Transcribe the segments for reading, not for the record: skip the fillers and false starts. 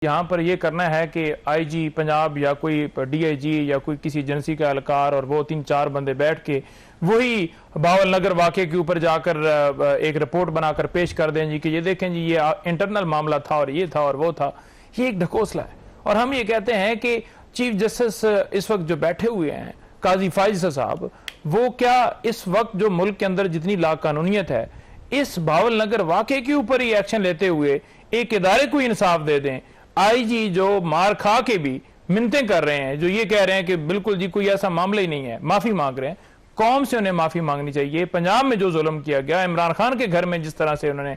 यहाँ पर यह करना है कि आईजी पंजाब या कोई डीआईजी या कोई किसी एजेंसी का एहलकार और वो 3-4 बंदे बैठ के वही बावल नगर वाक़े के ऊपर जाकर एक रिपोर्ट बनाकर पेश कर दें जी कि ये देखें जी ये इंटरनल मामला था और ये था और वो था। ये एक ढकोसला है। और हम ये कहते हैं कि चीफ जस्टिस इस वक्त जो बैठे हुए हैं काजी फाइज साहब, वो क्या इस वक्त जो मुल्क के अंदर जितनी लाकानूनियत है इस बावल नगर वाक़े के ऊपर ही एक्शन लेते हुए एक इदारे को इंसाफ दे दें। आईजी जो मार खा के भी मिन्नतें कर रहे हैं, जो ये कह रहे हैं कि बिल्कुल जी कोई ऐसा मामला ही नहीं है, माफी मांग रहे हैं, कौम से उन्हें माफी मांगनी चाहिए। पंजाब में जो जुल्म किया गया, इमरान खान के घर में जिस तरह से उन्होंने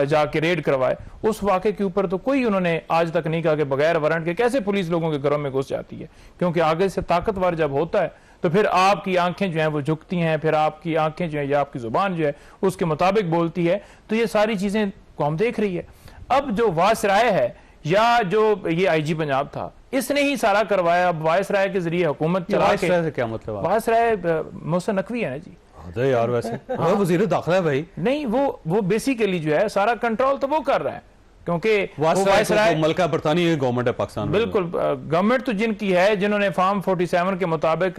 जाके रेड करवाए, उस वाक़े के ऊपर तो कोई उन्होंने आज तक नहीं कहा कि बगैर वारंट के कैसे पुलिस लोगों के घरों में घुस जाती है। क्योंकि आगे से ताकतवर जब होता है तो फिर आपकी आंखें जो हैं वो झुकती हैं, फिर आपकी आंखें जो है या आपकी जुबान जो है उसके मुताबिक बोलती है। तो ये सारी चीजें कौम देख रही है। अब जो वायसराय है या जो ये आईजी पंजाब था, इसने ही सारा करवाया। अब वायसराय के जरिए हुकूमत चला के, से क्या मतलब? वायसराय मोहसिन नकवी है ना जी। अरे यार वैसे हाँ। वजीर दाखिला है भाई। नहीं, वो बेसिकली जो है सारा कंट्रोल तो वो कर रहा है, क्योंकि वायसराय मलका बरतानी गवर्नमेंट है पाकिस्तान। बिल्कुल, गवर्नमेंट तो जिनकी है, जिन्होंने फॉर्म 47 के मुताबिक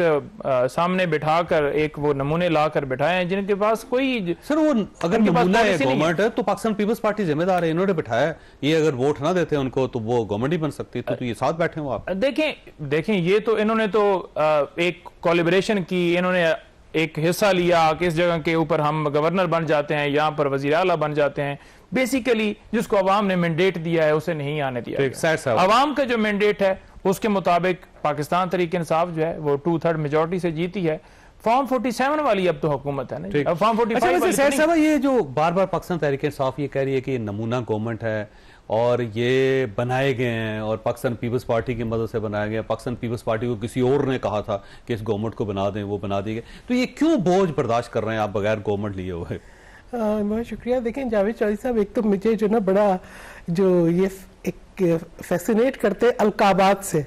सामने बिठाकर एक वो नमूने लाकर बिठाए हैं, जिनके पास कोई सर वो अगर नमूना है गवर्नमेंट है तो पाकिस्तान पीपल्स पार्टी जिम्मेदार है, इन्होंने बिठाया। ये अगर वोट ना देते उनको तो वो गवर्नमेंट ही बन सकती। तो ये साथ बैठे हो आप। देखें ये तो इन्होंने तो एक कोलैबोरेशन की, इन्होंने एक हिस्सा लिया कि इस जगह के ऊपर हम गवर्नर बन जाते हैं, यहाँ पर वजीर आला बन जाते हैं। बेसिकली जिसको अवाम ने मैंडेट दिया है उसे नहीं आने दिया। अवाम का जो मैंडेट है उसके मुताबिक पाकिस्तान तहरीक इंसाफ जो है वो 2/3 मेजोरिटी से जीती है। फॉर्म 47 वाली अब तो हुकूमत है ना। फॉर्म 45 वाली ये जो बार बार पाकिस्तान तहरीक इंसाफ ये कह रही है कि नमूना गवर्नमेंट है और ये बनाए गए हैं और पाकिस्तान पीपल्स पार्टी की मदद से बनाया गया। पाकिस्तान पीपल्स पार्टी को किसी और ने कहा था कि इस गवर्नमेंट को बना दें, वो बना दी गई। तो ये क्यों बोझ बर्दाश्त कर रहे हैं आप बगैर गवर्नमेंट लिए हुए? बहुत शुक्रिया। देखें जावेद चौधरी साहब, एक तो मुझे जो ना बड़ा जो ये एक फैसिनेट करते अलकाबात से,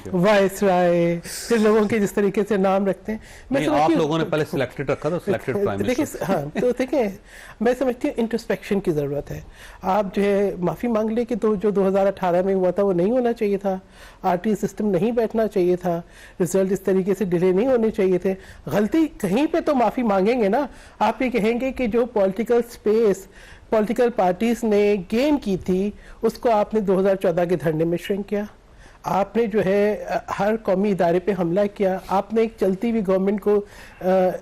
वायसराय, फिर लोगों के जिस तरीके से नाम रखते हैं। मैं आप लोगों ने पहले सिलेक्टेड रखा था, सिलेक्टेड प्राइम मिनिस्टर। देखिए हाँ, तो देखें मैं समझती हूँ इंट्रोस्पेक्शन की जरूरत है। आप जो है माफी मांग ले कि तो जो 2018 में हुआ था वो नहीं होना चाहिए था, आरटी सिस्टम नहीं बैठना चाहिए था, रिजल्ट इस तरीके से डिले नहीं होने चाहिए थे। गलती कहीं पे तो माफी मांगेंगे ना। आप ये कहेंगे कि जो पॉलिटिकल स्पेस पॉलिटिकल पार्टीज ने गेन की थी उसको आपने 2014 के धरने में श्रिंक किया। आपने जो है हर कौमी इदारे पे हमला किया। आपने एक चलती हुई गवर्नमेंट को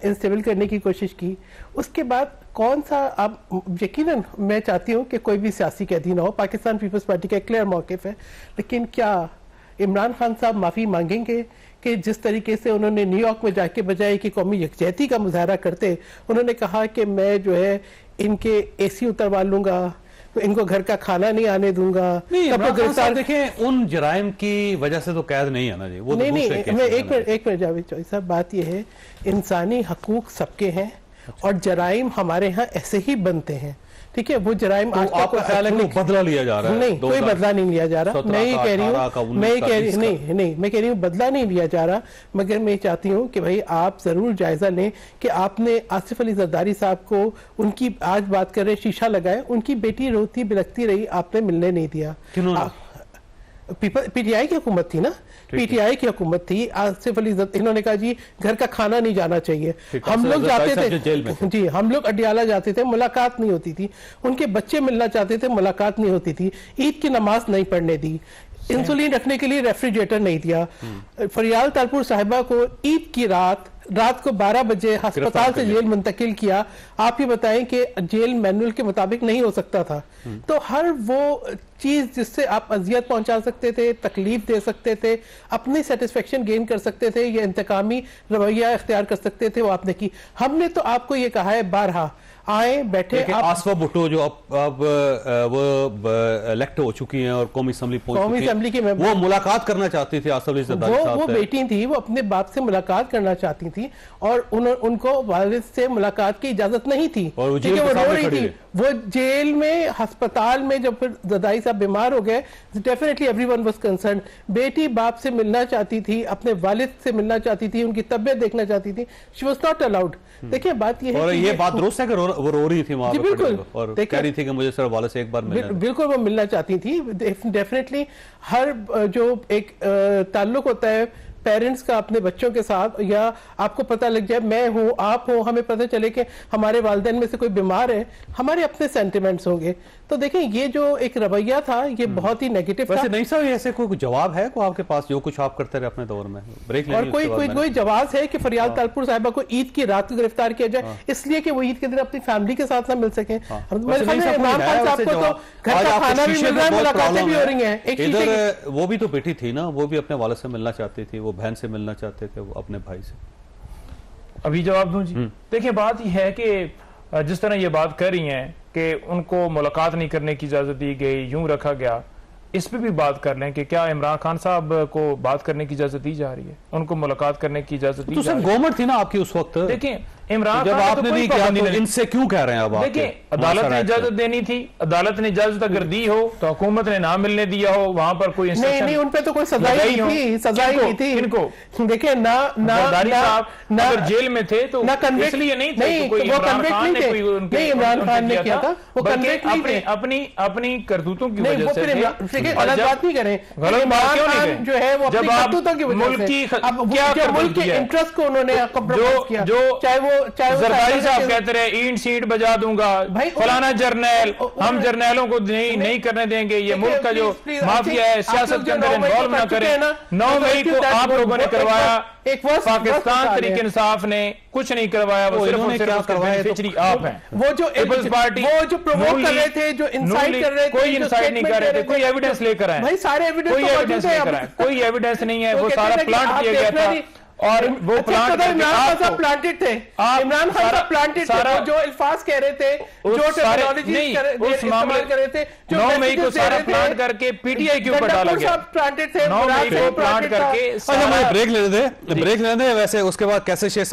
इंस्टेबल करने की कोशिश की। उसके बाद कौन सा आप यकीनन मैं चाहती हूँ कि कोई भी सियासी कैदी ना हो। पाकिस्तान पीपल्स पार्टी का एक क्लियर मौक़िफ़ है, लेकिन क्या इमरान खान साहब माफ़ी मांगेंगे कि जिस तरीके से उन्होंने न्यूयॉर्क में जाके बजाय कि कौमी यकजहती का मुजाहरा करते, उन्होंने कहा कि मैं जो है इनके एसी उतरवा लूंगा, तो इनको घर का खाना नहीं आने दूंगा। गिरफ्तार देखें उन जराइम की वजह से तो कैद नहीं है ना जी। वो नहीं मैं एक मिनट जावेद चौधरी साहब, बात यह है इंसानी हकूक सबके हैं और जराइम हमारे यहाँ ऐसे ही बनते हैं। ठीक है, वो जराइम तो आपका ख्याल है कि बदला लिया जा रहा है? नहीं, कोई बदला नहीं लिया जा रहा। मैं ये कह रही हूँ, मैं कह रही हूँ बदला नहीं लिया जा रहा। मगर मैं चाहती हूँ कि भाई आप जरूर जायजा लें कि आपने आसिफ अली जरदारी साहब को, उनकी आज बात कर रहे शीशा लगाए, उनकी बेटी रोती बिलखती रही, आपने मिलने नहीं दिया। पीटीआई की हुकूमत थी ना, पीटीआई की हुकूमत थी। आसिफ अली इन्होंने कहा जी घर का खाना नहीं जाना चाहिए। हम लोग जाते थे जी, हम लोग अडियाला जाते थे, मुलाकात नहीं होती थी। उनके बच्चे मिलना चाहते थे, मुलाकात नहीं होती थी। ईद की नमाज नहीं पढ़ने दी, इंसुलिन रखने के लिए रेफ्रिजरेटर नहीं दिया। फरियाल तालपुर साहिबा को ईद की रात को 12 बजे अस्पताल से जेल मुंतकिल किया। आप ही बताएं कि जेल मैनुअल के मुताबिक नहीं हो सकता था। तो हर वो चीज जिससे आप अजियत पहुंचा सकते थे, तकलीफ दे सकते थे, अपनी सेटिस्फेक्शन गेन कर सकते थे या इंतकामी रवैया इख्तियार कर सकते थे, वो आपने की। हमने तो आपको ये कहा है बारहा, आए बैठे। आसफा भुट्टो जो अब वो इलेक्ट हो चुकी हैं और कौमी असेंबली की वो मुलाकात करना चाहती थी आसिफ अली जरदारी साहब से। वो बेटी थी, वो अपने बाप से मुलाकात करना चाहती थी और उनको वालिद से मुलाकात की इजाजत नहीं थी। और वो रो रही थी। वो जेल में, अस्पताल में जब फिर जदाई साहब बीमार हो गए, डेफिनेटली एवरीवन वाज कंसर्न। बेटी बाप से मिलना चाहती थी, अपने वालिद से मिलना चाहती थी, उनकी तबीयत देखना चाहती थी, शी वाज नॉट अलाउड। देखिए बात ये है और कि ये बात दुरुस्त है कि वो रो रही थी वहां जी पे बिल्कुल, और कह रही थी कि मुझे सिर्फ वाले से एक बार मिलना है। बिल्कुल वो मिलना चाहती थी। डेफिनेटली हर जो एक ताल्लुक होता है पेरेंट्स का अपने बच्चों के साथ, या आपको पता लग जाए, मैं हूं, आप हो, हमें पता चले कि हमारे वालिदैन में से कोई बीमार है, हमारे अपने सेंटिमेंट्स होंगे। तो देखें ये जो एक रवैया था ये बहुत ही नेगेटिव था। वैसे नहीं साहब, ऐसे कोई जवाब है को आपके पास जो कुछ आप करते रहे अपने दौर में? ब्रेक और कोई जवाब है कि फरियाद तालपुर साहिबा को ईद की रात को गिरफ्तार किया जाए, इसलिए कि वो ईद के दिन अपनी फैमिली के साथ ना मिल सके? इमरान खान साहब को तो घर का खाना भी मिल रहा है, मुलाकातें भी हो रही हैं। इधर वो भी तो बेटी थी ना, वो भी अपने वाले से मिलना चाहती थी, वो बहन से मिलना चाहते थे, वो अपने भाई से। अभी जवाब दूं जी। देखिए बात यह है कि जिस तरह ये बात कर रही हैं कि उनको मुलाकात नहीं करने की इजाजत दी गई, यूं रखा गया, इस पे भी बात कर लें कि क्या इमरान खान साहब को बात करने की इजाजत दी जा रही है, उनको मुलाकात करने की इजाजत दी जा रही है? गवर्नमेंट थी ना आपकी उस वक्त। देखिए इमरान जब खान आपने नहीं किया तो इनसे क्यों कह रहे हैं अब? देखिए अदालत ने इजाजत देनी थी, अदालत ने इजाजत अगर दी हो तो हुकूमत ने ना मिलने दिया हो, वहां पर कोई नहीं, उन पे तो कोई सजा ही नहीं थी, सजा ही नहीं थी। इनको देखिए ना अगर जेल में थे तो इसलिए नहीं थे, वो कन्विक्ट नहीं थे, नहीं इमरान खान ने किया था, वो कन्विक्ट नहीं थे अपनी करतूतों की वजह से। गलत बात नहीं करें, गलत बात क्यों नहीं जो है वो अपनी करतूतों की वजह से मुल्क के इंटरेस्ट को उन्होंने कॉम्प्रोमाइज किया। चाहे वो जरदारी साहब कहते रहे ईंट सीट बजा दूंगा, फलाना जर्नैल, हम जर्नैलों को नहीं करने देंगे, ये मुल्क का जो माफिया है सियासत के अंदर इन्वॉल्व ना करे। 9 मई को आप लोगों ने करवाया, पाकिस्तान तरीके इंसाफ ने कुछ नहीं करवाया, वो सिर्फ और सिर्फ उसका बेनिफिशियरी आप हैं। वो जो पीपल्स पार्टी, वो जो प्रमोट कर रहे थे, जो इंसाइट कर रहे थे, कोई इंसाइट नहीं कर रहे थे, कोई एविडेंस लेकर आए? भाई सारे एविडेंस कोई एविडेंस लेकर आए? कोई एविडेंस नहीं है, वो सारा प्लांट किया गया था। और वो प्लांट इमरान खान साहब प्लांटेड थे, इमरान खान साहब प्लांटेड थे, जो अल्फाज कह रहे थे, जो टेक्नोलॉजी इस्तेमाल कर रहे थे, 9 मई को सारा प्लांट करके पीटीआई के ऊपर डाला गया। प्लांटेड थे, 9 मई को प्लांट करके। ब्रेक लेने दे, वैसे उसके बाद कैसे शेख साहब